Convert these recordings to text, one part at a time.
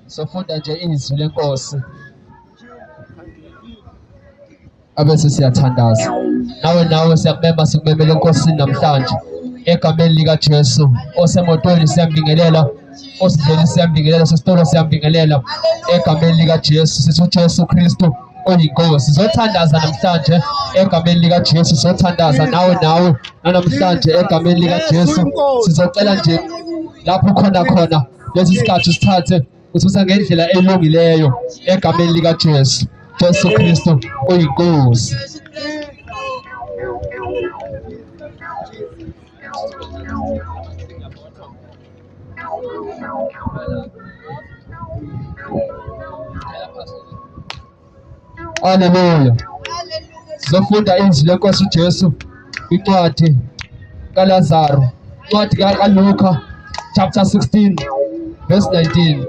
Sofunda nje izwi lenkosi abese siyathandaza. Nawe siyakubamba sikumemele enkosini namhlanje egameni lika Jesu. Osemotweni siyambingelela, osidleni siyambingelela, sesitolo siyambingelela egameni lika Jesu. Sithi uJesu Kristu oyinkosi. Sizothandaza namhlanje egameni lika Jesu. Sizothandaza nawe namhlanje egameni lika Jesu. Sizocela nje lapho khona lesi sikhathi sithathe ususa ngendlela elungileyo egameni lika Jesu. Jesu Kristu oyinkosi. Haleluya. Sizofunda izwi lenkosi uJesu incwadi kaLazaro, incwadi kaLuka chapter 16 verse 19.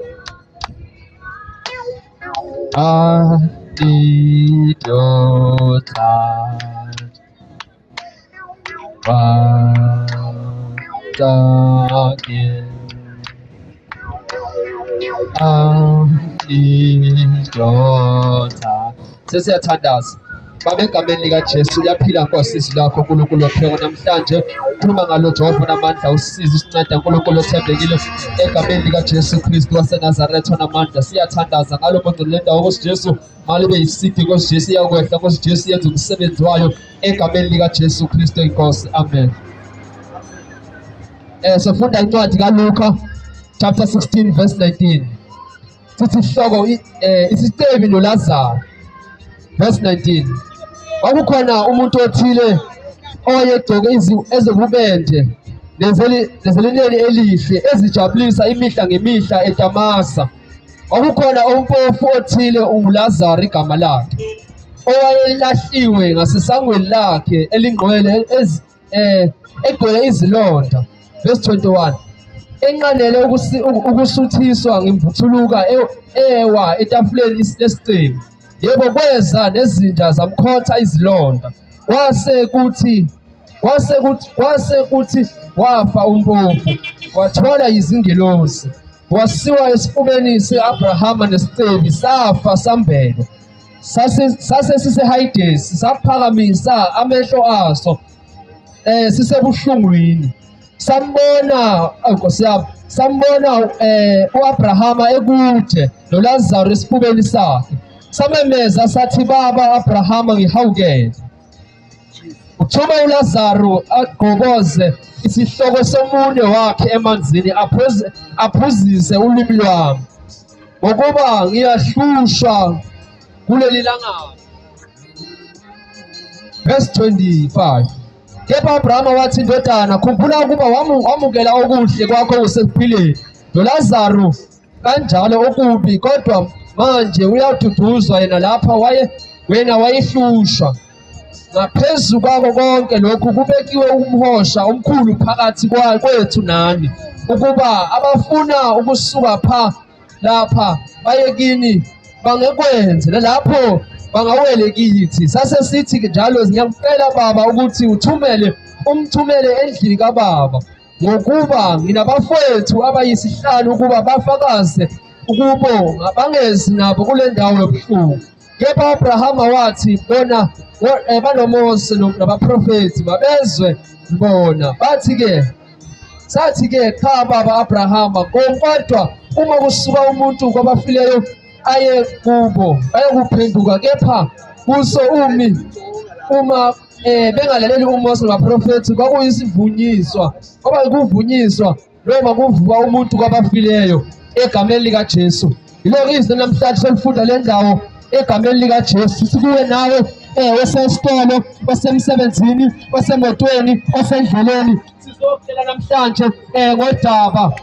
Sesiyathandaza Baba egameni lika Jesu. Uyaphila Nkosi izwi lakho uNkulunkulu wapheka namhlanje. Khuluma ngalo Jehova namandla, usize usinceda Nkulunkulu othembekile egameni lika Jesu Kristu waseNazaretha namandla. Siyathandaza ngalo mongcele lendawo Nkosi Jesu, malibe yisidi Nkosi Jesu iyakwehla Nkosi Jesu yenza umsebenzi wayo egameni lika Jesu Kristu inkosi. Amen. Sifunda incwadi kaLuka chapter 16 verse 19. Sithi ihloko isicebi noLazaro. Verse 19. Kwakukhona umuntu othile owayegcoke ezobubende nezelineni elihle ezijabulisa imihla ngemihla eDamasa. Kwakukhona umpofu othile uLazaro igama lakhe, owayelahliwe ngasesangweni lakhe elingcwele egcwele izilonda. Verse 21. Enqanele ukusuthiswa ngemvuthuluka ewa etafuleni lesicebi. Yebo kweza nezinja zamkhotha izilonda. Kwase kuthi wafa umpofu, wathola izingelosi, wasiwa esifubeni se-Abrahama nesicebi, safa sambelwa. Sase siseHadesi, saphakamisa amehlo aso sisebuhlungwini. Sambona u-Abrahama ekude noLazaro esifubeni sakhe. Samemeza sathi, Baba Abrahama, ngihawukele, uthuma uLazaro agqokoze isihloko somunwe wakhe emanzini aphuzise ulimi lwami, ngokuba ngiyahlushwa kuleli langabi. Verse 25. Kepha uAbrahama wathi, ndodana, khumbula ukuba wamukela okuhle kwakho usekuphileni, noLazaro kanjalo okubi, kodwa manje uyaduduzwa yena lapha wena wayehlushwa. Ngaphezu kwako konke lokhu kubekiwe umhosha omkhulu phakathi kwethu nani, ukuba abafuna ukusuka lapha baye kini bangekwenze, nalapho bangawele kithi. Sase sithi njalo, ngiyamcela Baba ukuthi umthumele endlini kaBaba, ngokuba nginabafowethu abayisihlanu ukuba bafakaze ukuba bangezi nabo kule ndawo yobuhlungu. Kepha uAbrahama wathi, bona banoMose nabaprofethi babezwe bona. Bathi-ke sathi-ke cha baba Abrahama, kodwa uma kusuka umuntu kwabafileyo aye kubo ayokuphenduka, kepha kuso uma bengalaleli uMose nabaprofethi kwakuyisivunyiswa, kwaba kuvunyiswa noma kuvuka umuntu kwabafileyo egameni likaJesu. Yilokho izwi namhlanje selifunda le ndawo egameni likaJesu. Sikuwe nawe osesitolo, osemsebenzini, osemotweni, osendleleni, sizokutshela namhlanje ngodaba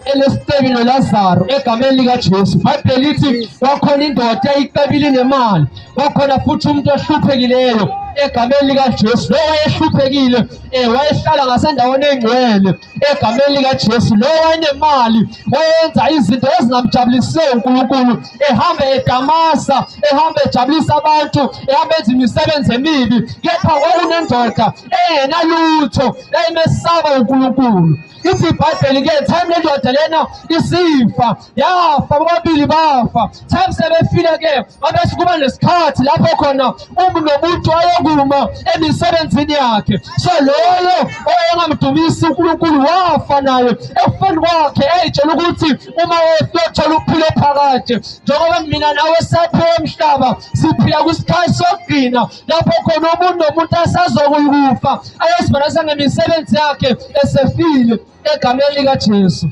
elesitebi noLazaro egameni likaJesu. iBhayibheli lithi wakhona indoda eyicebile nemali, wakhona futhi umuntu ohluphekileyo egameni likaJesu. Lo wayehluphekile wayehlala ngasendaweni engcwele egameni likaJesu. Lo wayenemali, wayenza izinto ezingamjabulisiyo uNkulunkulu, ehamba edamasa, ehamba ejabulisa abantu, ehamba enza imisebenzi emibi, kepha kwakunendoda engenalutho eyayimesaba uNkulunkulu. Ithi iBhayibheli-ke time lendoda lena isifa, yafa, bobabili bafa. Time sebefile-ke mabese kuba nesikhathi lapho khona nomuntu wayekuma emisebenzini yakhe. So loyo owayengamdumisi uNkulunkulu wafa naye ekufeni kwakhe, eyitshela ukuthi uma wethola ukuphila phakade, njengoba mina nawe saphiwe emhlaba siphila kwisikhathi sokugcina lapho khona umuntu nomuntu asazokuyikufa ayosibona sangemisebenzi yakhe esefile egameni likaJesu.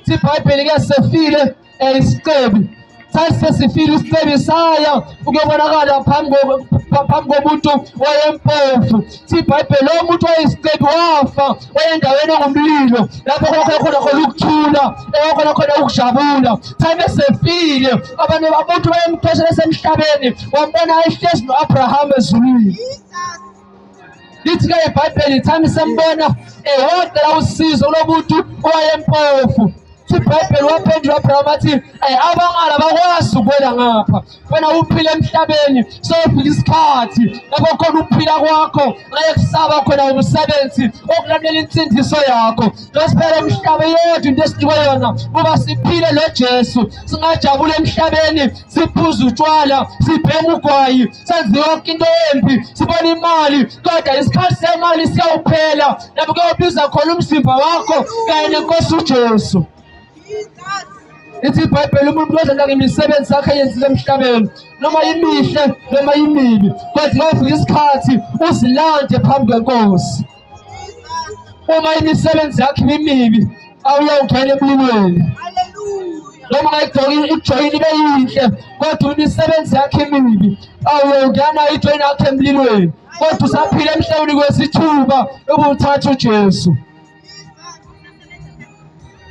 iBhayibheli-ke sefile isicebi, sathi sesifile isicebi saya ukuyobonakala phambi komuntu wayempofu. iBhayibheli lo muntu wayisicebi wafa, wayendaweni engumlilo lapho khona ukuthula, khona ukujabula. Time esefile abantu bayempheshela esemhlabeni, wambona ehlezi no-Abraham ezulwini. Lithi-ke iBhayibheli time sembona wacela usizo kulo muntu owayempofu. iBhayibheli waphendula uAbraham athi abangala bakwazi ukwela ngapha, wena uphila emhlabeni sofika isikhathi lapho khona ukuphila kwakho ngeke kusaba khona umsebenzi okulandela insindiso yakho. Ngosiphela umhlaba yodwa into esinikwe yona kuba siphile noJesu, singajabula emhlabeni, siphuze utshwala, sibhema ugwayi, senze yonke into embi, sibona imali, kodwa isikhathi semali siyawuphela lapho kuyobiza khona umzimba wakho kanye neNkosi uJesu. Ithi iBhayibheli umuntu ozenza ngemisebenzi yakhe eyenzile emhlabeni noma imihle noma imibi, kodwa kufika isikhathi uzilande phambi kweNkosi. Uma imisebenzi yakhe imibi awuyongena emlilweni, noma ijoyini ibe yinhle kodwa imisebenzi yakhe imibi awuyongena ijoyini yakhe emlilweni, kodwa usaphila emhlabeni kwesithuba ubuthatha uJesu.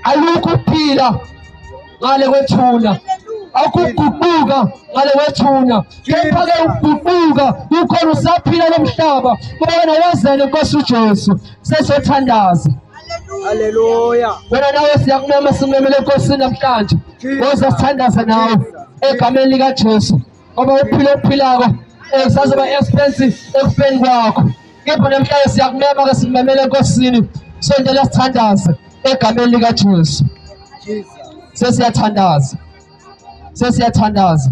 Alukho ukuphila ngale kwethuna, akuguquka ngale kwethuna, kepha-ke ukuguquka ukhona usaphila lo mhlaba ngoba wena wazele Nkosi uJesu. Sesothandaza, haleluya. wena nawe siyakumema simemele enkosini namhlanje, woza sithandaze nawe egameni likaJesu, ngoba uphila okuphilako kusazoba expensive ekufeni kwakho. Kepha namhlanje siyakumema-ke simemele enkosini, sondela sithandaze egameni likaJesu. Sesiyathandaza, sesiyathandaza,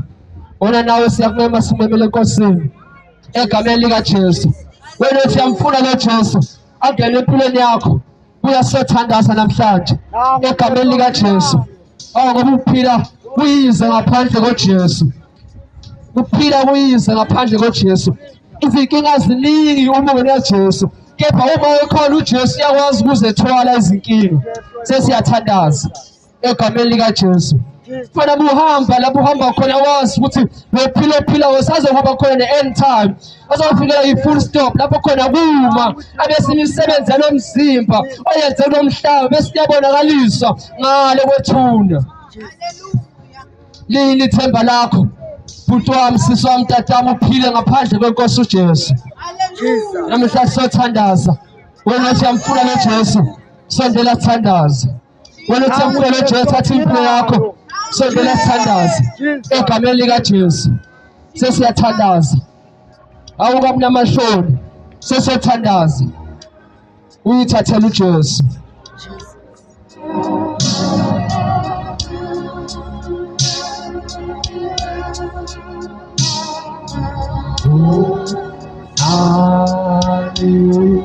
wena nawe siyakumema simemele enkosini egameni likaJesu. Wena siyamfuna lo Jesu angene empilweni yakho, uyasothandaza namhlanje egameni likaJesu. Ngoba ukuphila kuyize ngaphandle koJesu, ukuphila kuyize ngaphandle koJesu. Izinkinga ziningi uma ungenaJesu, kepha uma ekhona uJesu uyakwazi ukuzethwala izinkinga. Sesiyathandaza egameni likaJesu. Fana buhamba lapho uhamba khona wazi ukuthi lophila usazokuba khona ne-end time, azofikela i-full stop lapho khona kuma abese imisebenzi yalomzimba oyenze lo mhlaba bese iyabonakaliswa ngale kwethuna. Lini ithemba lakho bhuti wami, sisi wami, tatami, uphile ngaphandle kweNkosi uJesu. Namhla siyothandaza, wena siyamfuna lo Jesu, sondela sithandaze. Wena siyamfuna lo Jesu athi impilo yakho, sondela sithandaze egameni likaJesu. Sesiyathandaza, awukamnamashoni, sesiyothandaza, uyithathele uJesu. Hallelujah.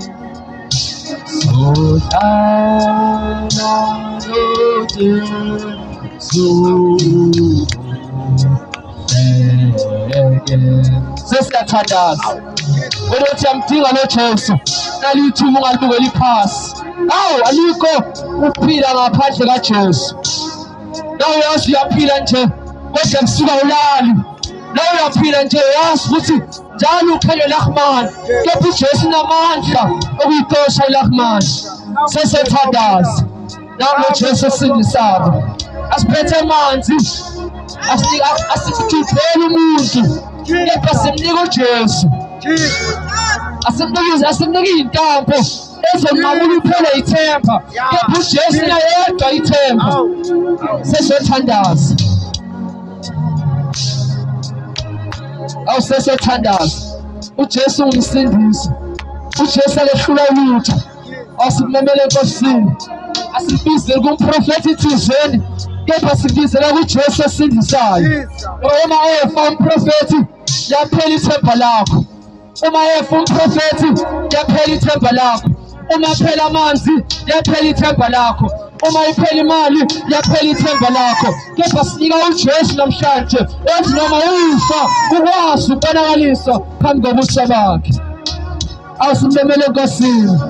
Sesiyathandaza wena uthi yamdinga lo Jesu nalithuba ungalibukeli phasi awu alikho uphila ngaphandle kaJesu nawe uyazi uyaphila nje kodwa kusuka ulali nawe uyaphila nje uyazi ukuthi njalo uphelwe lahmani kepha uJesu namandla okuyixosha ilahmani sesiyathandaza nawe Jesu sindisayo asiphethe amanzi asikhuphele umuntu kepha simnika uJesu asimnika intambo ezonqabula uphele ithemba kepha uJesu yedwa ithemba sesiyathandaza sesiyathandaza uJesu ungumsindisi uJesu alehlula lutho asimemele enkosini asibizele kumprofethi thizeni kepha sibizela kuJesu osindisayo uma efa umprofethi yaphela ithemba lakho uma efa umprofethi yaphela ithemba lakho uma phela amanzi yaphela ithemba lakho uma iphela imali yaphela ithemba lakho kepha sinika uJesu namhlanje ethi noma ufa ukwazi ukubonakaliswa phambi kobuso bakhe asimemele enkosini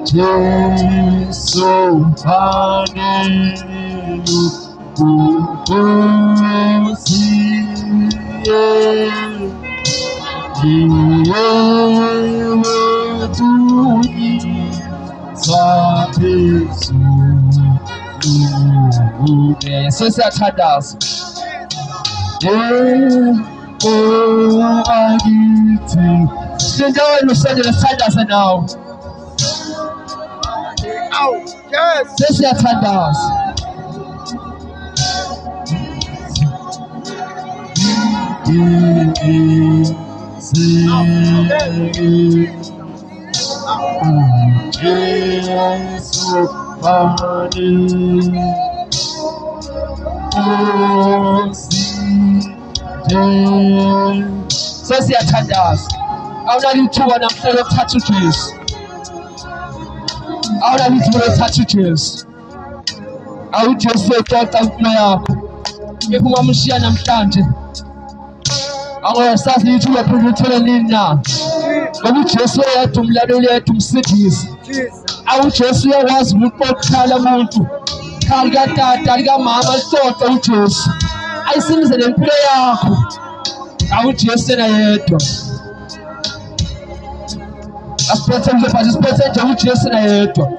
Jesu panelu kuposiye Yewe tuni sapesu sesiyathandaza akithi sindaweni usendele sithandaza nawe sesiyathandaza Jesu sesiyathandaza awunalithuba namhlanje ukuthatha uJesu awunalithuba lokuthatha uJesu awuJesu ecoca impilo yakho kepha ungamshiya namhlanje angosazi lithuba phela uthole nini na ngoba uJesu yedwa umlaleli yedwa umsindisi awuJesu uyakwazi ukukhala umuntu khali katata likamama licoca uJesu ayisimize nempilo yakho awuJesu yena yedwa asiphethe nje bhazi siphethe nje uJesu yena yedwa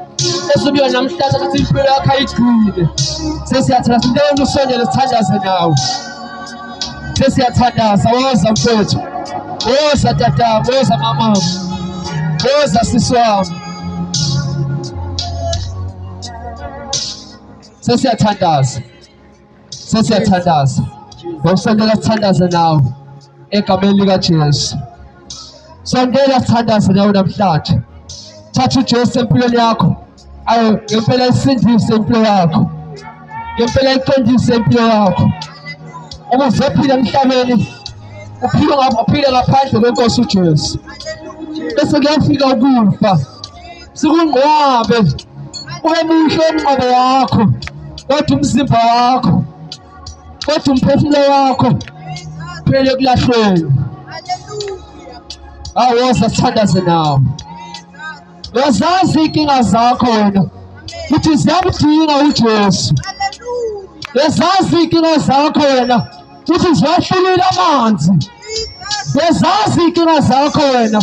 esubiya namhlanje ukuthi impilo yakho ayigcine sesiyathandaza into usondele sithandaze nawe sesiyathandaza woza mfowethu woza tata woza mama woza sisi wami sesiyathandaza ngosondela sithandaze nawe egameni likaJesu sondela sithandaze nawe namhlanje thatha uJesu empilweni yakho ayo ngempela isindise impilo yakho ngempela iqondise impilo yakho uma uzophila emhlabeni uphile ngaphandle kwenkosi uJesu bese kuyafika ukufa sikungqwabe ube muhle umqobo wakho kodwa umzimba wakho kodwa umphefumulo wakho phele kulahlweni awoza sithandaze nawe wazazi inkinga zakho wena ukuthi ziyamdinga uJesu wazazi inkinga zakho wena ukuthi ziwahlulile amanzi wazazi inkinga zakho wena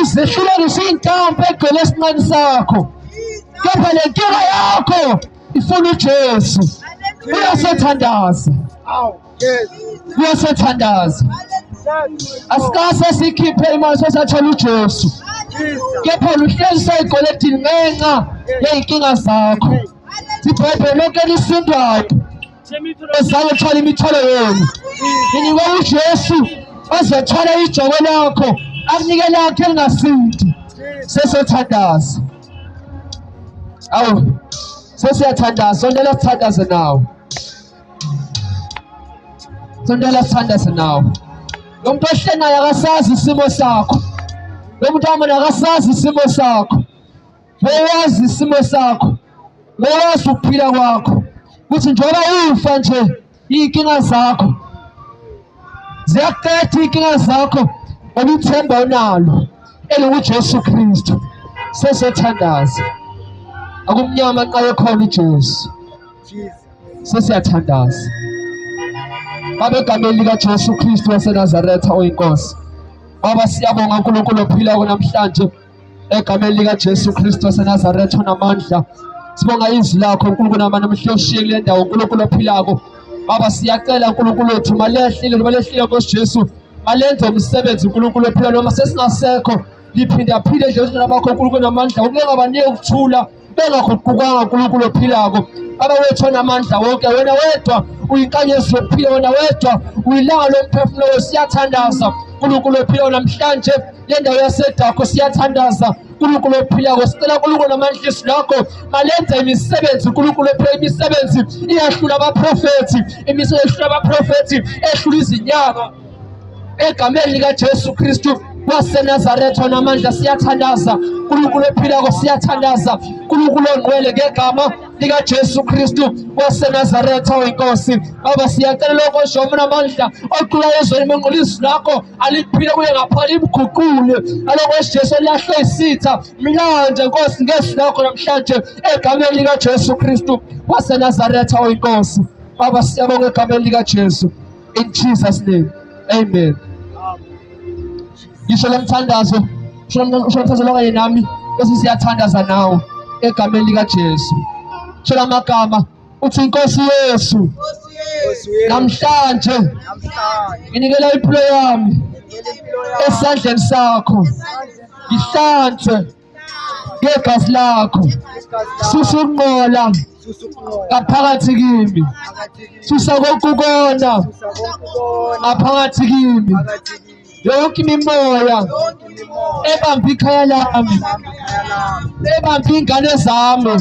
uzehlulelisa iy'ntambo egcwele esinqeni sakho kepha le nkinga yakho ifuna uJesu uyasithandaza uyasithandaza Asikase sikhiphe imali sesathola uJesu. Kepha uhlezi sayigolethini ngenxa yey'nkinga zakho. IBhayibheli lonke lisindwayo ezayothola imithwalo yenu. Inikwe uJesu ozothwala ijoko lakho akunike lakho elingasindi. Sesiyothandaza. Awu sesiyathandaza. Sondela sithandaze nawe. Sondela sithandaze nawe. Lo muntu ohlenayo akasazi isimo sakho. Lo muntu wamona akasazi isimo sakho. Wewazi isimo sakho. Wewazi ukuphila kwakho. Kuthi njengoba ufa nje iy'nkinga zakho ziyaqeda iy'nkinga zakho ngoba ithemba unalo elinguJesu Kristu. Sesiyathandaza. Akumnyama xa ekhona uJesu. Sesiyathandaza. Baba, egameni likaJesu Kristu waseNazaretha oyinkosi. Baba, siyabonga uNkulunkulu ophilayo namhlanje. Egameni likaJesu Kristu waseNazaretha onamandla. Sibonga izwi lakho uNkulunkulu namhlanje ushiye kule ndawo uNkulunkulu ophilayo. Baba, siyacela uNkulunkulu wethu malehlile Nkosi Jesu. Malenze umsebenzi uNkulunkulu ophilayo noma sesingasekho. Liphinde aphile nje usina bakho uNkulunkulu namandla. Ungabanike ukuthula bengaguqukanga uNkulunkulu ophilayo. Baba wethu onamandla wonke, wena wedwa uyinkanyezi yokuphila, wena wedwa uyilanga lomphefumulo. Siyathandaza uNkulunkulu ophilayo namhlanje le ndawo yaseDakho. Siyathandaza uNkulunkulu ophilayo. Sicela uNkulunkulu namandla izwi lakho malenze imisebenzi uNkulunkulu ophilayo. Imisebenzi iyahlula abaprofethi, imisebenzi iyahlula abaprofethi, ehlula izinyanga egameni likaJesu Kristu waseNazaretha onamandla. Siyathandaza uNkulunkulu ophilayo. Siyathandaza uNkulunkulu ongcwele ngegama likaJesu Kristu waseNazaretha oyinkosi. Baba, siyacela lokho Nkosi namandla oqhula ezweni mongqolo izwi lakho aliphile kuye ngapha limguqule alokho Jesu lahle isitha mlanje Nkosi ngezwi lakho namhlanje egameni likaJesu Kristu waseNazaretha oyinkosi. Baba, siyabonga egameni likaJesu. In Jesus name. Amen. Ngisho lomthandazo, ngisho lokanye nami bese siyathandaza nawe egameni likaJesu. Sho lamagama uthi Nkosi Yesu, namhlanje nginikela impilo yami esandleni sakho. Ngihlanze ngegazi lakho. Susa ukunqola ngaphakathi kimi. Susa konke ukona ngaphakathi kimi. Yonke imimoya ebamba ikhaya lami, ebamba iy'ngane zami,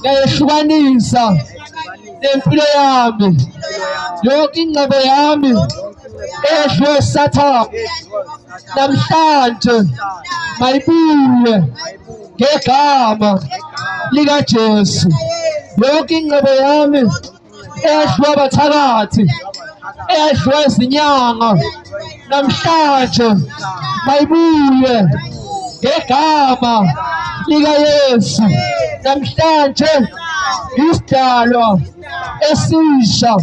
ngayehlukanisa nempilo yami. Yonke ingcebo yami edliwe uSathane namhlanje mayibuye ngegama likaJesu. Yonke ingcebo yami edliwe abathakathi, edliwe izinyanga namhlanje mayibuye ngegama likaYesu. Namhlanje isidalwa esisha.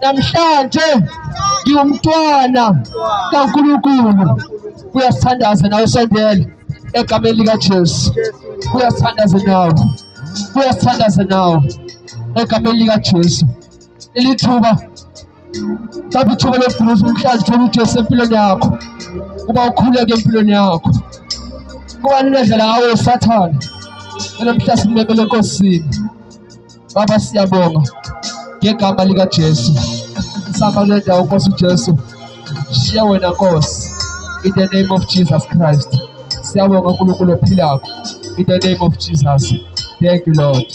Namhlanje ngiwumntwana kaNkulunkulu. Uyasithandaza nawe, sondela egameni likaJesu. Uyasithandaza nawe, uyasithandaza nawe egameni likaJesu. Ilithuba mhlawumbe ithuba lokuduza umhlanje uthola uJesu empilweni yakho, kuba ukhuleke empilweni yakho. Kubani unedlela ngawe uSathane namhla simemele enkosini. Baba, siyabonga ngegama likaJesu. Sihamba kule ndawo Nkosi uJesu, shiya wena Nkosi, in the name of Jesus Christ. Siyabonga uNkulunkulu ophilayo, in the name of Jesus. Thank you Lord.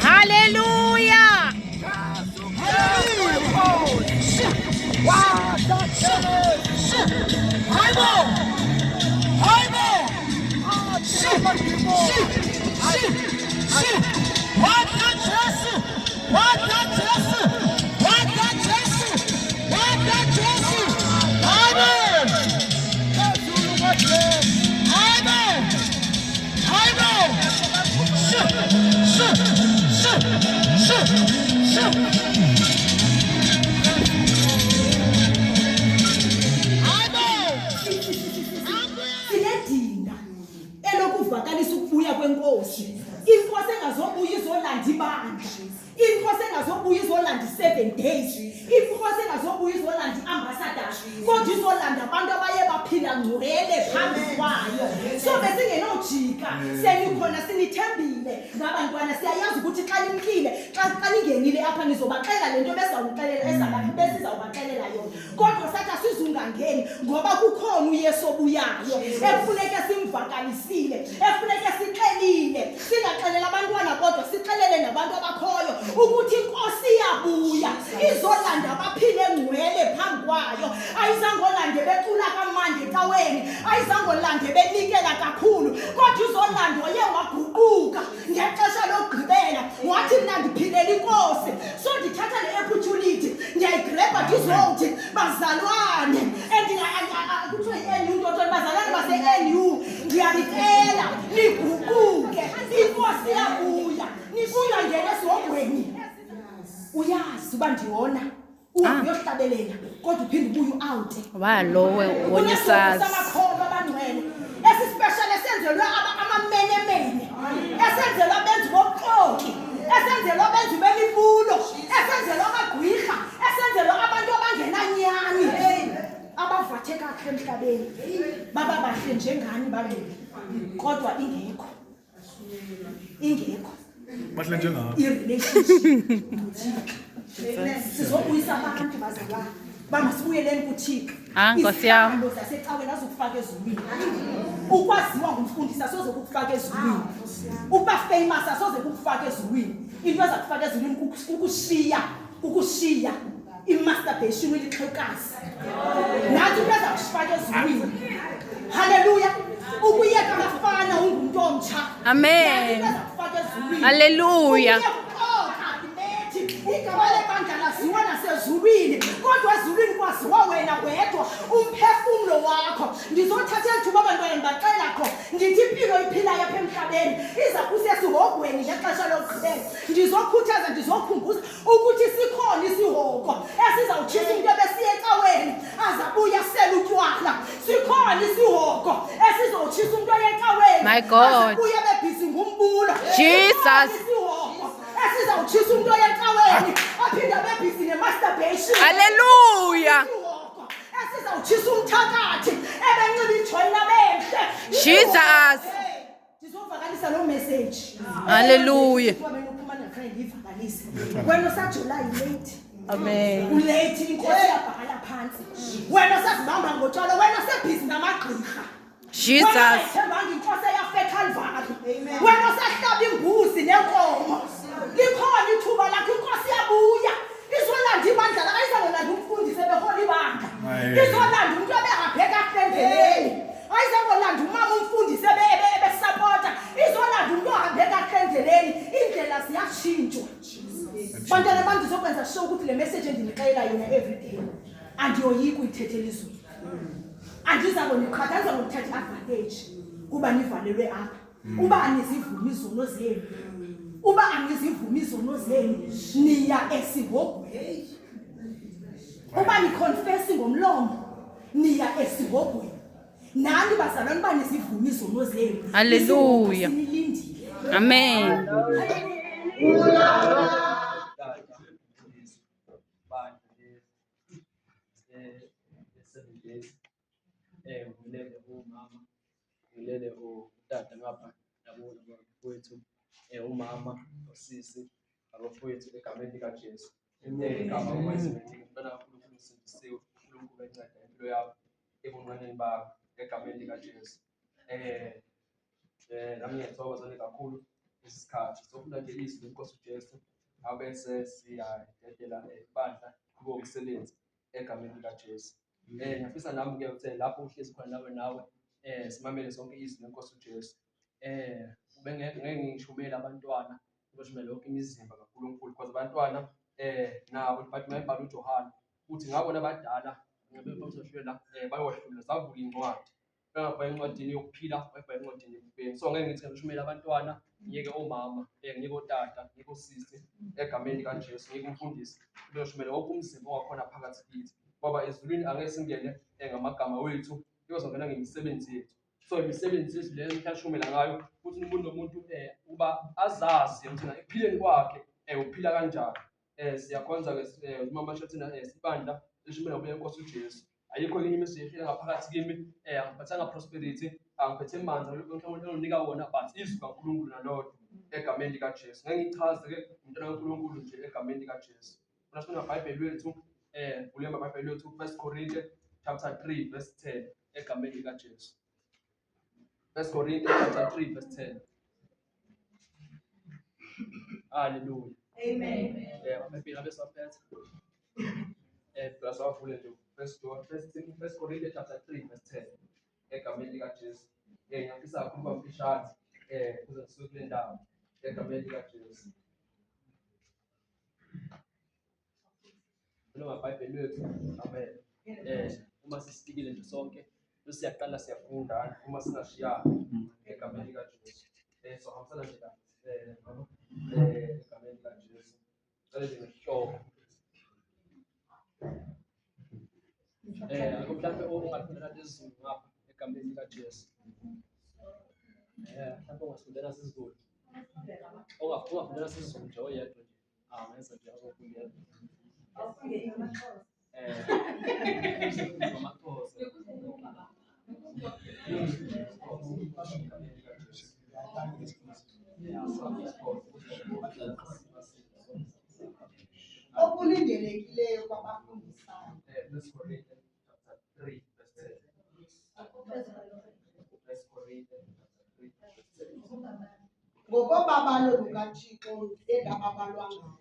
Hallelujah. Sinedinga elokuvakalisa ukubuya kwenkosi. Inkosi engazobuya izolanda ibandla. Inkosi engazobuya izolanda 7 days. Inkosi engazobuya izolanda iambassadors. Kodwa izolanda abantu abaye baphila ngcwele phambi kwayo. So besingenojika, senikhona sinithembile. Ngabantwana siyayazi ukuthi xa nimkile, xa ningenile apha nizobaxela lento besizawuxelela ezabantu besizawubaxelela yona. Kodwa sathi asizungangeni ngoba kukhona uYesu obuyayo. Ekufuneka simvakalisile, ekufuneka sixelile. Singaxelela abantwana kodwa sixelele nabantu abakhoyo ukuthi inkosi iyabuya. Izolanda abaphile ngcwele phambi kwayo. Ayizangolande becula kamandi ecaweni. Ayizangolande benikela kakhulu. Kodwa izolanda oye waguquka ngexesha lokugqibela. Wathi mina ndiphilela inkosi. So ndithatha le opportunity. Ndiyayigrabha ndizothi bazalwane. Kuthiwa i-NU nto bazalwane base-NU. Ndiyanicela niguquke. Inkosi iyabuya. Nibuya ngene esihogweni. Uyazi uba ndiyona uyohlabelela kodwa uphinde ubuye out Walowe wonisazi. Amakhoba abangcwele esispecial esenzelwe amamenemene esenzelwe abenzi bobuxoki esenzelwe abenzi bemibulo esenzelwe amagwirha esenzelwe abantu abangenanyani abavathe kakhe emhlabeni baba bahle njengani babili kodwa ingekho bahle njengapha i-relationship sizobuyisa abantu bazalwane bangasibuyeleni kuThixo. Nkosi yami. Isibalo zasecaweni azokufaka ezulwini. Ukwaziwa ngumfundisi asoze ukufaka ezulwini. Ukuba famous asoze ukufaka ezulwini. Into ezakufaka ezulwini ukushiya i-masturbation ilixhekazi. Nathi into ezakufaka ezulwini. Hallelujah. Ukuyeka abafana ungumuntu omtsha. Amen. Hallelujah. Igama lebandla laziwa nasezulwini kodwa ezulwini kwaziwa wena wedwa umphefumulo wakho. Ndizothatha ithuba abantwana baxela kho ndithi impilo iphilayo apha emhlabeni iza kusesihogweni ngexesha lokugqibela. Ndizokhuthaza ndizokhumbuza ukuthi sikhona isihoko esizawutshisa into ebesiye ecaweni azabuya sela utywala. Sikhona isihoko esizawutshisa into yecaweni. My God. Azabuya bebhizi ngumbulo. Jesus. Esizawutshisa umuntu oyecaweni aphinde abebhizi ne-masturbation. Hallelujah. Esizawutshisa umthakathi ebenxiba ijoyina benhle. Jesus. Ndizovakalisa loo message. Hallelujah. Wena usaJulayi late. Amen. Ulate inkosi yabhala phansi. Wena usazibamba ngotshwala, wena usebhizi namagqirha. Jesus. Wena inkosi yafe eCalvary. Wena usahlaba imbuzi nenkomo. Likhona ithuba lakho inkosi yabuya. Izolanda ibandla la ayizangolanda umfundisi ebehola ibandla. Izolanda umuntu obehambeka endleleni. Ayizangolanda umama umfundisi le message endinixelela yona everyday andiyoyiki uyithethela izulu. Andizabo niqhathanisa ngokuthatha advantage kuba nivalelwe apha. Uba anizivumi izono zenu. Uba anizivumi izono zenu niya esihogweni. Uba niconfess ngomlomo niya esihogweni. Nani bazalwane uba nizivumi izono zenu. Hallelujah. Sinilindile. Amen. Ngilele umama, ngilele utata ngapha nabona bafowethu, umama, usisi, abafowethu egameni likaJesu. Igama uMayizimethi ngifuna kakhulu ukusindisiwe, uNkulunkulu enceda impilo yabo ebunqaneni bakho egameni likaJesu. Nami ngiyathokoza kakhulu isikhathi sokufuna nje izwi lenkosi uJesu abese siyadedela ibandla kube umsebenzi egameni likaJesu. Ngiyafisa nami ngiyakuthe lapho uhlezi khona nawe simamele sonke izwi lenkosi uJesu. Ube ngeke ngishumele abantwana ngoshumele lonke imizimba kaNkulunkulu because abantwana nabo bathi mayibhala uJohane uthi ngabona abadala ngabe bazoshwela bayohlula zavula incwadi. Bengabhala encwadini yokuphila, bayibhala encwadini yokufeni. So ngeke ngithi ngishumele abantwana, ngiyeke omama, ngiyeke otata, ngiyeke osisi egameni likaJesu, ngiyeke umfundisi. Uyoshumela wonke umzimba ongakhona phakathi kithi. Ngoba ezulwini angeke singene ngamagama wethu, kuzongena ngemisebenzi yethu. So imisebenzi yethu leyo mhlashumela ngayo futhi umuntu nomuntu uba azazi ukuthi ekuphileni kwakhe uphila kanjani. Siyakhonza ke umama shathina sibandla lishumela kuye inkosi uJesu. Ayikho enye imisebenzi ehlele ngaphakathi kimi, angiphathanga prosperity, angiphethe manzi uNkulunkulu onika wona but izwi kaNkulunkulu nalodwa egameni likaJesu. Ngeke ngichaze ke umntwana kaNkulunkulu nje egameni likaJesu. Nasifuna iBhayibheli lethu ule maBhayibheli lethu 1 Corinthians chapter 3 verse 10 egameni likaJesu. 1 Corinthians chapter 3 verse 10. Hallelujah. Amen. Amabhayibheli abesaphethe. Plus wavule nje 1 Corinthians chapter 3 verse 10 egameni likaJesu. Ngiyafisa kakhulu bamfishane kuze sisuke kule ndawo egameni likaJesu. Lo maBhayibheli wethu amen. Uma sisitikile nje sonke bese siyaqala siyafunda uma singashiyana egameni likaJesu. So hambisana nje la egameni likaJesu. Cela nje nesihloko. Mhlawumbe ungafundela lezizulu ngapha egameni likaJesu. Mhlawumbe ungafundela sizulu. Ungafundela sizulu nje oyedwa nje. Ngenza nje azofundela. Okulindelekileyo kwabafundisayo. 1 Corinthians chapter 3 verse 10. 1 Corinthians chapter 3 verse 10. Ngokobabalo lukaThixo engababalwa ngalo,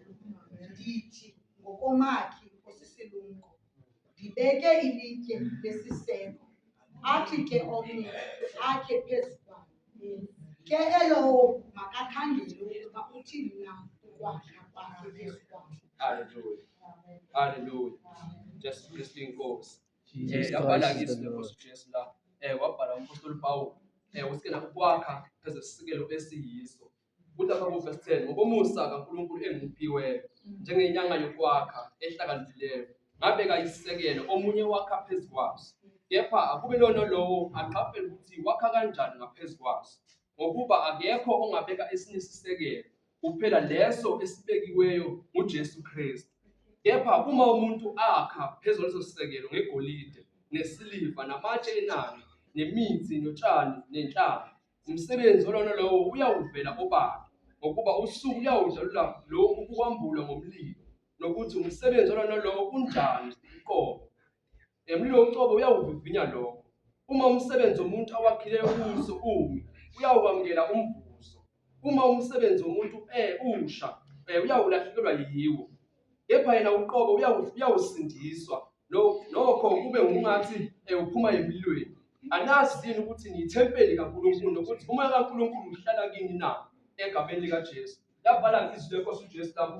ndithi ngokomakhi osisilumko, ndibeke ilitye lesiseko, athi ke omnye akhe phezu kwalo. Ke elowo makakhangele ukuba uthini na ukwakha kwakhe phezu kwalo. Hallelujah. Hallelujah. Just Kristu inkosi. Jesus Yabhala Christ is ngizwi the lenkosi uJesu la. Wabhala umpostoli Pawulu. Usikena ukwakha pheze sisekelo esiyiso. Uthi apha ku verse 10 ngokomusa kaNkulunkulu engiphiweyo njengenyanga yokwakha ehlakaniphileyo. Ngabeka isisekelo omunye wakha phezu kwaso. Kepha akube lona lowo aqaphele ukuthi wakha kanjani ngaphezulu kwaso. Ngokuba akekho ongabeka esinye isisekelo kuphela leso esibekiweyo nguJesu Kristu. Kepha uma umuntu akha phezulu leso sisekelo ngegolide, nesiliva, namatshe enani, nemithi, notshani, nenhlaba, umsebenzi olona lowo uyawuvela obala, ngokuba usuku uyawudlalula lokhu ukwambula ngomlilo, nokuthi umsebenzi olona lowo unjani uqobo. Umlilo uqobo uyawuvivinya lokho. Uma umsebenzi womuntu awakhileyo kuso umi, uyawukwamukela umvuzo. Uma umsebenzi womuntu usha, uyawulahlekelwa yiwo. Kepha yena uqobo uyawusindiswa. Nokho kube ungathi uphuma emlilweni. Anazi yini ukuthi niyithempeli kaNkulunkulu nokuthi umoya kaNkulunkulu uhlala kini na egameni likaJesu. yabhala izwi lenkosi uJesu lapho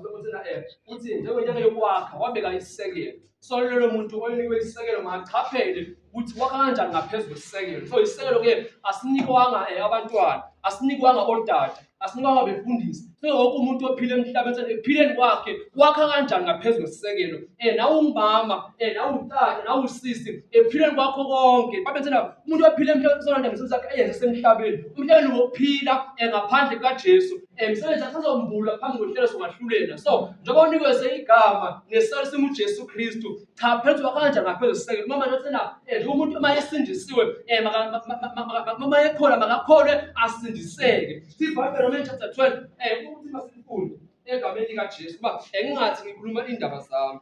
uthi njengonyaka yokwakha wabeka isisekelo. So lo muntu oyinikwe isisekelo makachaphele ukuthi wakha kanjani ngaphezulu kwesisekelo. So isisekelo ke asinikwanga abantwana, asinikwanga odada, asinikwanga befundisi. So wonke umuntu ophila emhlabeni ephileni kwakhe wakha kanjani ngaphezulu kwesisekelo. Nawe ungumama, nawe utata, nawe usisi, ephileni kwakho konke. Babenzela umuntu ophila emhlabeni sonke ngesenzo sakhe eyenze semhlabeni. Umhlabeni wokuphila ngaphandle kaJesu. Emsebenzi asazombula phambi kohlelo songahlulela. So njengoba unikezwe igama nesalo simu Jesu Kristu, cha phezulu wakha kanjani ngaphezulu kwesisekelo. Mama nathina nje umuntu uma esindisiwe mama ekhola makakholwe asindiseke. Sibhayibheli Romans chapter 12 ukuthi masifunde egameni likaJesu kuba engingathi ngikhuluma indaba zami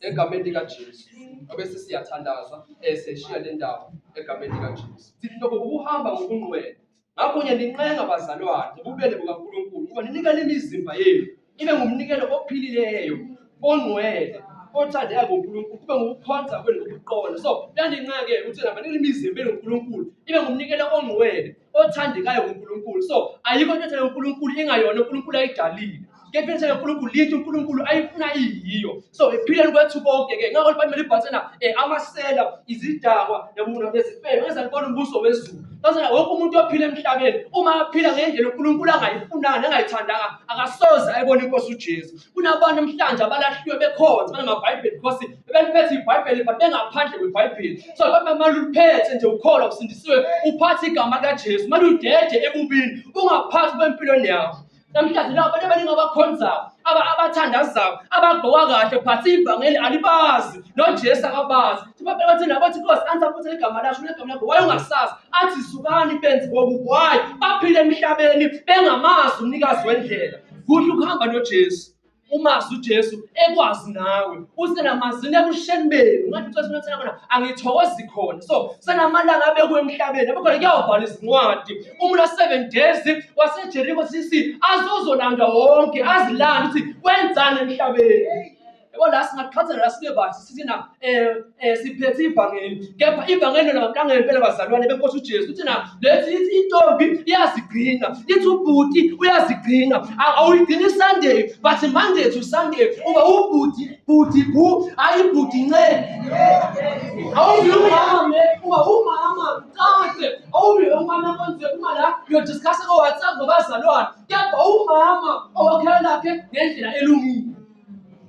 egameni likaJesu obese siyathandaza seshiya le ndaba egameni likaJesu. Sithi lokho ukuhamba ngokungcwele. Ngakho ngiyanincenga bazalwane ububele bukaNkulunkulu kuba ninikele imizimba yenu ibe ngumnikelo ophilileyo ongcwele othandeka ngoNkulunkulu kube ngokukhonza kwenu ngokuqonda. So uyandinceke ukuthi nabanini imizimba yenu ngoNkulunkulu ibe ngumnikelo ongcwele othandekayo ngoNkulunkulu. So ayikho into ethele uNkulunkulu ingayona uNkulunkulu ayidalile. Kepha into uNkulunkulu lithi uNkulunkulu ayifuna iyiyo. So ephileni kwethu konke ke ngakho libhayibheli libhathena amasela izidakwa nezifebe ngezalibona umbuso wezulu. Bazana wonke umuntu ophila emhlabeni uma aphila ngendlela uNkulunkulu angayifuna nengayithandanga akasoze ayibone inkosi uJesu. Kunabantu namhlanje abalahliwe bekhonza ngamabhayibheli because bebeliphethe iBhayibheli but bengaphandle kweBhayibheli. So manje uliphethe nje ukholwa usindisiwe uphathe igama likaJesu manje udede ebubini ungaphathi kwempilweni yakho. Namhlanje laba abantu abaningi abakhonzayo abathandazayo abagqoka kahle but ivangeli alibazi noJesu akabazi. Sibabheka bathi nabathi Nkosi angisaphuthe igama lakho negama lakho waye ungasazi athi sukani benze ngokuwayi baphile emhlabeni bengamazi umnikazi wendlela. Kuhle ukuhamba noJesu umazi uJesu ekwazi nawe usenamazini ebusheni benu ngathi Nkosi nothina khona angithokozi khona. So senamalanga abekwe emhlabeni abekhona kuyawubhala izincwadi umuntu 7 days waseJeriko sisi azozolanda wonke azilanda ukuthi wenzani emhlabeni. Yebo la singaqhathana la sibe bathi sithina siphethe ivangeli kepha ivangeli lona ngempela bazalwane benkosi uJesu uthina lethi intombi iyazigcina ithi ubhuti uyazigcina awuyigcini Sunday but Monday to Sunday uba ubhuti bu ayibhuti ncane awuyumama uba umama tate awuyumama konje uma la yo discuss ko WhatsApp ngabazalwane kepha umama owakhela lakhe ngendlela elungile.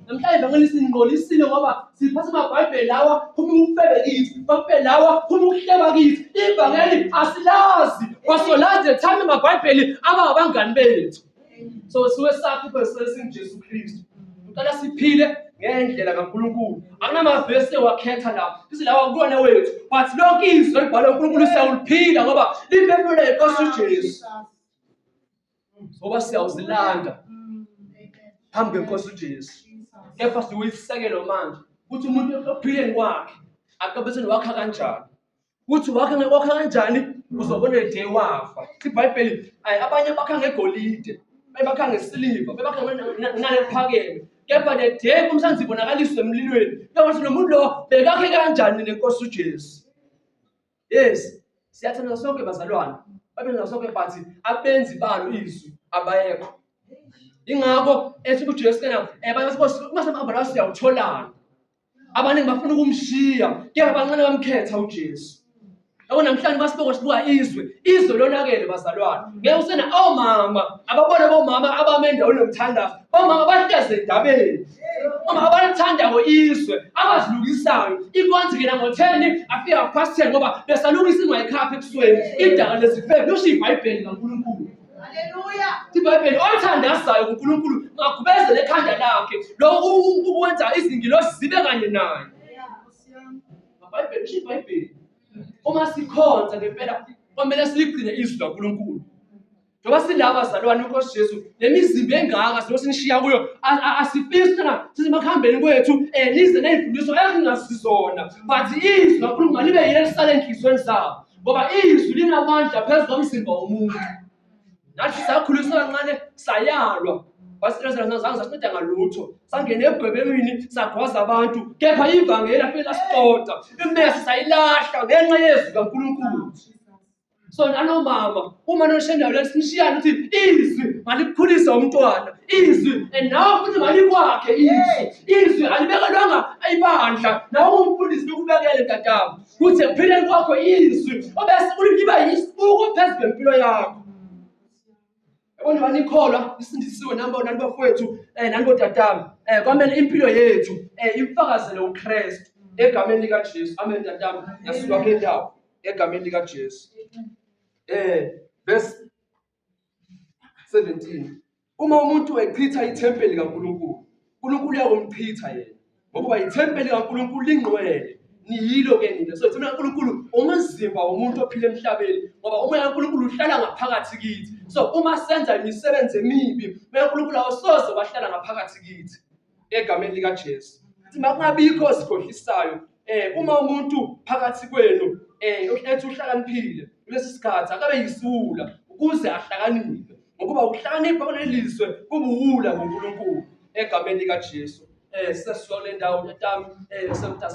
Namhlanje ivangeli singqolisile ngoba siphatha amabhayibheli lawa phuma ufebe kithi babheli lawa phuma ukuhleba kithi. Ivangeli asilazi wasolazi ethanda amabhayibheli abangabangani bethu. So siwe sakho kwesesing Jesu Kristu uqala siphile ngendlela kaNkulunkulu akunamavesi wakhetha la sithi lawa kuyona wethu but lonke izwi libhalwe uNkulunkulu siyawuliphila ngoba liphefumula inkosi uJesu. Ngoba siyawuzilanda phambi kwenkosi uJesu. Kepha siyisekelo manje ukuthi umuntu ophileni kwakhe akabeseni wakha kanjani ukuthi wakha kanjani uzobona le day wafa. IBhayibheli abanye bakha ngegolide bebakha ngesiliva bebakha nalephakeme kepha le day kumsanzi ibonakaliswe emlilweni. Kepha lo muntu lo bekakhe kanjani nenkosi uJesu. Yes siyathanda sonke bazalwane babenza sonke but abenzi balo izwi abayekho. Ingakho ethi uJesu kana bayasibona siyawutholana abaningi bafuna ukumshiya kepha abancane bamkhetha uJesu. Yabo namhlanje basiboko sibuka izwe lonakele bazalwane ngeke usena omama ababona bomama abamenda olomthandazo omama bahleze edabeni omama abalithanda izwe abazilukisayo inkonzo ngena ngo10 afika past 10 ngoba besalungisa ingwayikhapha ekusweni idaka lesifebe usho iBhayibheli kaNkulunkulu. Hallelujah. IBhayibheli othandazayo uNkulunkulu ngakubezele ekhanda lakhe lo ukwenza izingilosi zibe kanye naye. IBhayibheli usho iBhayibheli uma sikhonza ngempela kwamele siligcine izwi laNkulunkulu. Njoba silaba bazalwane uNkosi Jesu lemizimba engaka sinosishiya kuyo asifisi na sizimakhambeni kwethu lize nezimfundiso ezingasizona but izwi laNkulunkulu libe yelisale enhlizweni zabo ngoba izwi linamandla phezulu komzimba womuntu. Nathi sakhuliswa kancane sayalwa basitrezela zange sasinceda ngalutho sangena ebugwebemini sagwaza abantu kepha ivangeli afela siqoda imesi sayilahla ngenxa yezwi kaNkulunkulu. So nanomama uma noshendayo lesinishiyana ukuthi izwi malikhulisa umntwana izwi nawe futhi malikwakhe izwi alibekelwanga ibandla nawe umfundisi bekubekele ntatabo ukuthi ekuphileni kwakho izwi obese kuliba yisibuko phezu kwempilo yakho. Yabona banikholwa isindisiwe nani bafowethu nani botatami kwamele impilo yethu imfakazele uKristu egameni likaJesu. Amen tatami. Yasuka kule ndawo egameni likaJesu. Verse 17. Uma umuntu echitha ithempeli kaNkulunkulu, uNkulunkulu uyakumchitha yena. Ngoba ithempeli kaNkulunkulu lingcwele. Niyilo ke nina. So ithempeli kaNkulunkulu umzimba womuntu ophila emhlabeni. Ngoba umoya kaNkulunkulu uhlala ngaphakathi kithi. So uma senza imisebenzi emibi, umoya kaNkulunkulu awusoze wahlala ngaphakathi kithi. Egameni likaJesu. Sithi makungabikho sikhohlisayo. Uma umuntu phakathi kwenu ethi uhlakaniphile kulesi sikhathi akabe yisiwula ukuze ahlakaniphe. Ngokuba ukuhlakanipha kunelizwe kubuwula ngoNkulunkulu egameni likaJesu. Sesisuka kule ndawo tatami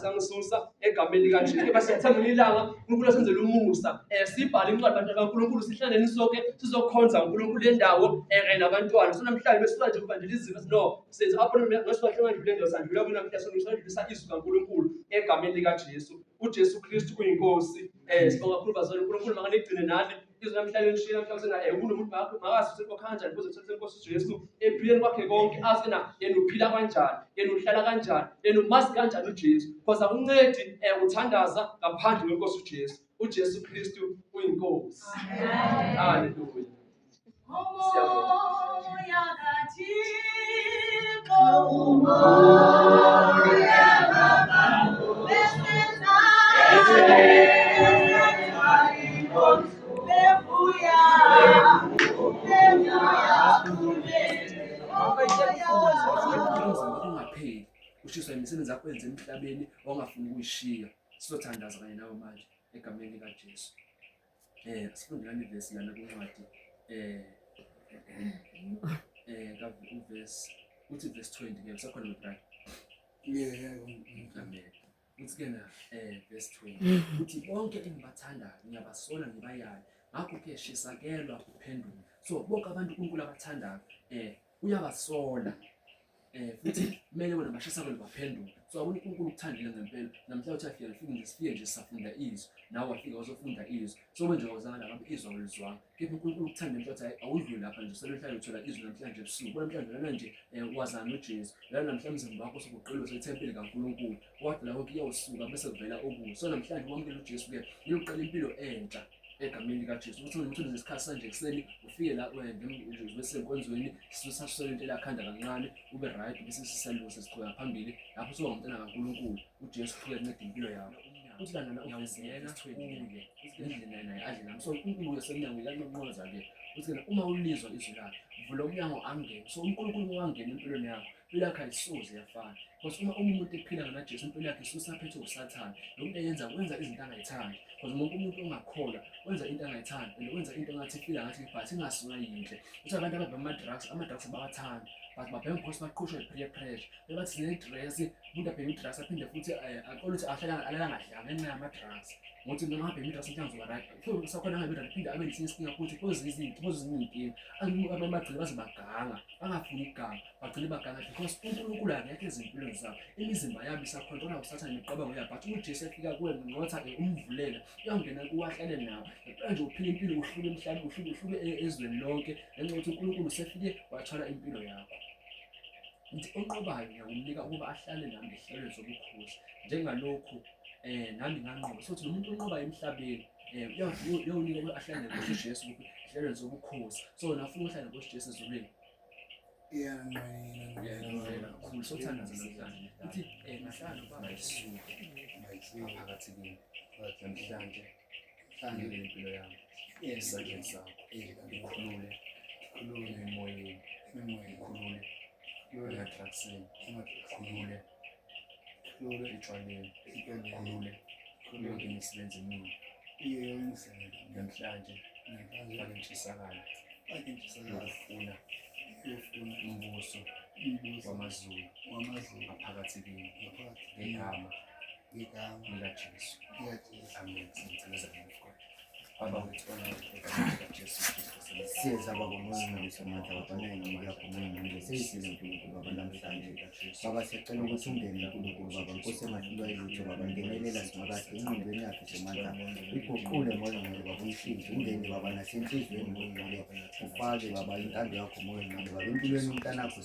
sengisusa egameni likaJesu. Kepha siyathemba ilanga uNkulunkulu asenzele umusa. Sibhale incwadi abantu kaNkulunkulu sihlanganeni sonke sizokhonza uNkulunkulu le ndawo nabantwana. So namhlanje besuka nje evangelism no senze apho ngosibahlangana kule ndawo sandlula kunamhla sonisondlisa izwi kaNkulunkulu egameni likaJesu. uJesu Kristu kuyinkosi. Sibonga kakhulu bazalwane uNkulunkulu mangaligcine nani izwi namhlanje nishilo namhlanje sena umuntu makazi ukuthi kanjani kuze uthathe inkosi uJesu ephileni kwakhe konke azi na yena uphila kanjani yena uhlala kanjani yena umazi kanjani uJesu because akuncedi uthandaza ngaphandle kwenkosi uJesu. uJesu Kristu uyinkosi. Amen. Hallelujah. Umoya kaThixo, umoya kaBaba, besenza ungapheli ushiswa imisebenzi yakho yenze emhlabeni ongafuni ukuyishiya. Sizothandaza kanye nawe manje egameni likaJesu. Sifundelani ivesi lana kwincwadi uvesi uthi verse 20 ke usakhona ngibrother. Amen. Uthi ke na verse 20 uthi bonke engibathandayo ngiyabasola ngibayale ngakho ke shisakelwa kuphendula. So bonke abantu uNkulunkulu abathandayo uyabasola futhi kumele wena bashisa kwenu baphendula. So akuna uNkulunkulu ukuthandile ngempela. Namhla uthi sifike nje safunda izwi nawe wafika uzofunda izwi. So manje awuzanga lapha izwi awulizwanga. Kepha uNkulunkulu ukuthanda ngempela ukuthi awudluli lapha nje selomhlanje uthola izwi namhlanje ebusuku. Namhlanje lana nje wazana noJesu. Lana namhlanje umzimba wakho sokuqilwa sethempeli kaNkulunkulu. Kodwa la konke iyawusuka bese kuvela okuhle. So namhlanje wamukela uJesu ke uyoqala impilo entsha egameni likaJesu. Ukuthi umuntu ngesikhathi sanje ekseni ufike la nje bese enkonzweni sisasole into lakhanda kancane ube right bese sisaluse siqhubeka phambili lapho soba umntana kaNkulunkulu. uJesu ufike enceda impilo yakho. Uthi lana uyawuziyela thwele endlini naye adle nami. So uNkulunkulu usemnyango yanqoqoza ke uthi uma ulizwa izwi lakhe vula umnyango angene. So uNkulunkulu wangena empilweni yakho impilo yakho ayisuze yafana. Because uma umuntu ephila ngamaJesu impilo yakhe isusaphethwe uSathane. Lokho eyenza wenza izinto angayithandi. Because umuntu ongakholwa wenza into angayithandi and wenza into ngathi ifila ngathi but ingasuka yinhle. Uthi abantu ababhema ama-drugs abawathanda but babhema because baqhushwe peer pressure. Bebathi sine-dress umuntu abhema i-drugs aphinde futhi aqole ukuthi alala ngahlanga ngenxa yama-drugs. Ngokuthi noma abhema i-drugs mhlawumbe uzoba right. So sakhona ngabe aphinde abe nesinye isinkinga futhi kuze ezinye iy'nkinga. Abantu bagcine baze baganga bangafuni ukuganga bagcine baganga because uNkulunkulu angekho ezimpilweni zabo. Imizimba yabo isakhontrola uSathane neqabanga yabo but uJesu efika kuwe ngotha umvulela uyangena kuwahlale nawo. Manje uphila impilo uhlule emhlabeni uhlule ezweni lonke ngenxa yokuthi uNkulunkulu usefike wathola impilo yakho. Ngithi onqobayo ngiyakumnika ukuba ahlale nami ehlelweni zobukhosi njengalokhu nami nganqoba. So umuntu onqobayo emhlabeni uyawunika ukuba ahlale nenkosi uJesu ehlelweni zobukhosi. So nafuna uhlale nenkosi uJesu ezulwini. Kakhulu sothandaza namhlanje uthi nahlanje ubaba isuke phakathi kini namhlanje hlangene impilo yami esandleni sakho ikhulule emoyeni ikhulule emadrugsini ikhulule etshwaleni ikhulule yonke imisebenzi emibi namhlanje fake intshisakalo yokufuna umbuso wamazulu aphakathi kini ngegama likaJesu. Amen. Sithokoza ngakho. abakuthola egameni likaJesu Kristu Selassie. Siyeza baba umoya samandla baba nayinqomo yakho umoya seyisile uNkulunkulu baba namhlanje baba siyacela ukuthi ungene uNkulunkulu baba Nkosi emahlulwa yethu baba ngenelela simakade engqondweni yakhe semandla iguqule moya ngcwele baba umshintshe ungene baba nasenhlizweni moya ngcwele ufake baba intando yakho moya ngcwele baba empilweni umntanakho